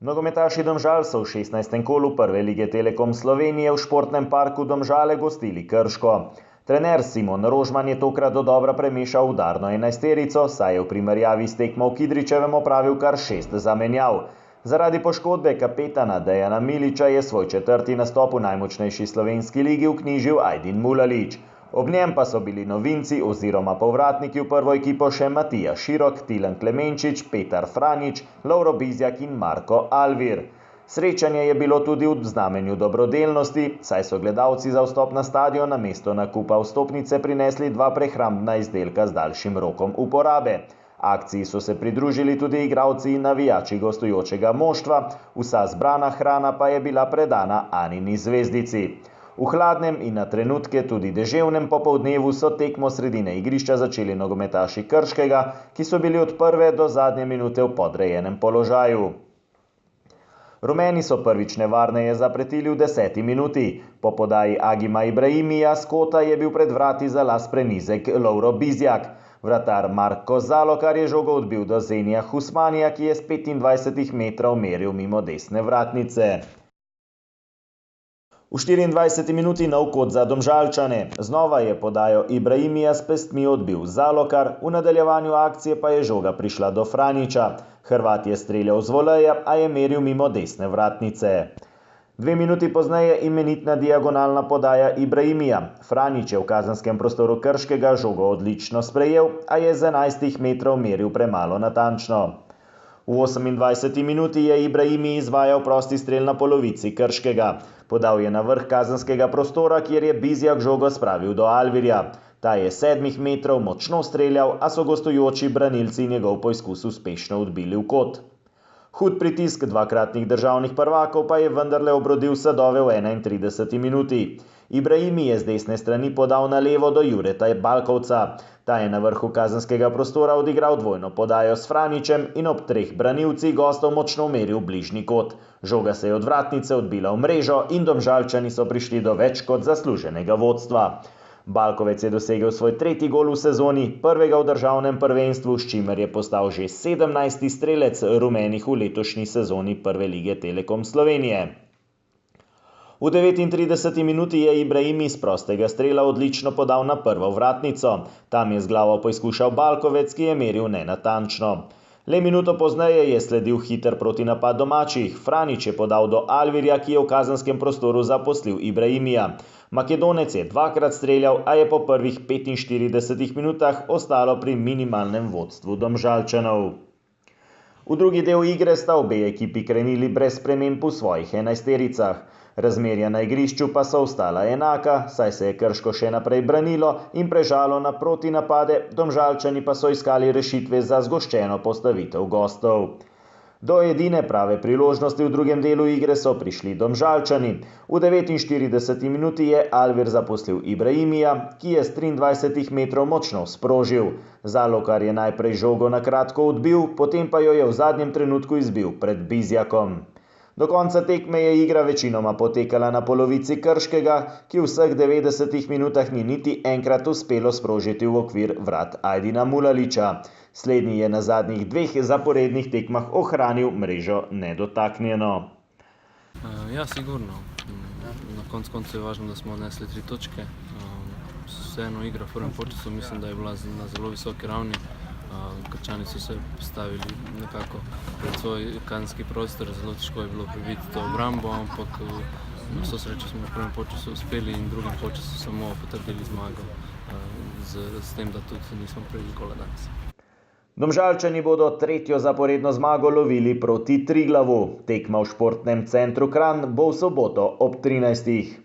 Nogometaši Domžal so v 16. kolu prve lige Telekom Slovenije v športnem parku Domžale gostili Krško. Trener Simon Rožman je tokrat dodobra premešal udarno enajsterico, saj je v primerjavi s tekmo v Kidričevem opravil kar 6 zamenjav. Zaradi poškodbe kapetana Dejana Miliča je svoj četrti nastop v najmočnejši slovenski ligi vknjižil Ajdin Mulalić. Ob njem pa so bili novinci oziroma povratniki v prvo ekipo še Matija Širok, Tilen Klemenčič, Petar Franjić, Lovro Bizjak in Marko Alvir. Srečanje je bilo tudi v znamenju dobrodelnosti, saj so gledalci za vstop na stadion namesto nakupa vstopnice prinesli 2 prehrambna izdelka z daljšim rokom uporabe. Akciji so se pridružili tudi igralci in navijači gostujočega moštva, vsa zbrana hrana pa je bila predana Anini zvezdici. V hladnem in na trenutke tudi deževnem popoldnevu so tekmo sredine igrišča začeli nogometaši Krškega, ki so bili od prve do zadnje minute v podrejenem položaju. Rumeni so prvič nevarneje zapretili v 10. minuti. Po podaji Agima Ibrahimija s kota je bil pred vrati za las prenizek Lovro Bizjak. Vratar Marko Zalokar je žogo odbil do Zenija Husmanija, ki je s 25 metrov meril mimo desne vratnice. V 24. minuti nov kot za Domžalčane. Znova je podajo Ibrahimija s pestmi odbil Zalokar, v nadaljevanju akcije pa je žoga prišla do Franjića. Hrvat je streljal z voleja, a je meril mimo desne vratnice. 2 minuti pozneje imenitna diagonalna podaja Ibrahimija. Franjić je v kazenskem prostoru Krškega žogo odlično sprejel, a je z 11 metrov meril premalo natančno. V 28. minuti je Ibrahimi izvajal prosti strel na polovici Krškega. Podal je na vrh kazenskega prostora, kjer je Bizjak žogo spravil do Alvirja. Ta je 7 metrov močno streljal, a so gostujoči branilci njegov poizkus uspešno odbili v kot. Hud pritisk dvakratnih državnih prvakov pa je vendarle obrodil sadove v 31. minuti. Ibrahimi je z desne strani podal na levo do Jureta Balkovca. Ta je na vrhu kazenskega prostora odigral dvojno podajo s Franjićem in ob 3 branilcih gostov močno meril bližnji kot. Žoga se je od vratnice odbila v mrežo in Domžalčani so prišli do več kot zasluženega vodstva. Balkovec je dosegel svoj 3. gol v sezoni, prvega v državnem prvenstvu, s čimer je postal že 17. strelec rumenih v letošnji sezoni prve lige Telekom Slovenije. V 39. minuti je Ibrahimi z prostega strela odlično podal na prvo vratnico. Tam je z glavo poizkušal Balkovec, ki je meril nenatančno. Le minuto pozneje je sledil hiter protinapad domačih. Franjić je podal do Alvirja, ki je v kazenskem prostoru zaposlil Ibrahimija. Makedonec je 2-krat streljal, a je po prvih 45 minutah ostalo pri minimalnem vodstvu Domžalčanov. V drugi del igre sta obe ekipi krenili brez sprememb v svojih enajstericah. Razmerja na igrišču pa so ostala enaka, saj se je Krško še naprej branilo in prežalo na protinapade, Domžalčani pa so iskali rešitve za zgoščeno postavitev gostov. Do edine prave priložnosti v drugem delu igre so prišli Domžalčani. V 49. minuti je Alvir zaposlil Ibrahimija, ki je z 23 metrov močno sprožil. Zalokar je najprej žogo na kratko odbil, potem pa jo je v zadnjem trenutku izbil pred Bizjakom. Do konca tekme je igra večinoma potekala na polovici Krškega, ki v vseh 90 minutah ni niti enkrat uspelo sprožiti v okvir vrat Ajdina Mulalića. Slednji je na zadnjih 2 zaporednih tekmah ohranil mrežo nedotaknjeno. Ja, sigurno. Na koncu je važno, da smo odnesli 3 točke. Vseeno igra v prvem polčasu mislim, da je bila na zelo visoki ravni. Krčani so se postavili nekako pred svoj kazenski prostor, zelo težko je bilo prebiti to obrambo, ampak na vso srečo smo v prvem polčasu uspeli in v drugem polčasu samo potrdili zmago s tem, da tudi nismo prejeli gola danes. Domžalčani bodo 3. zaporedno zmago lovili proti Triglavu. Tekma v športnem centru Kranj bo v soboto ob 13.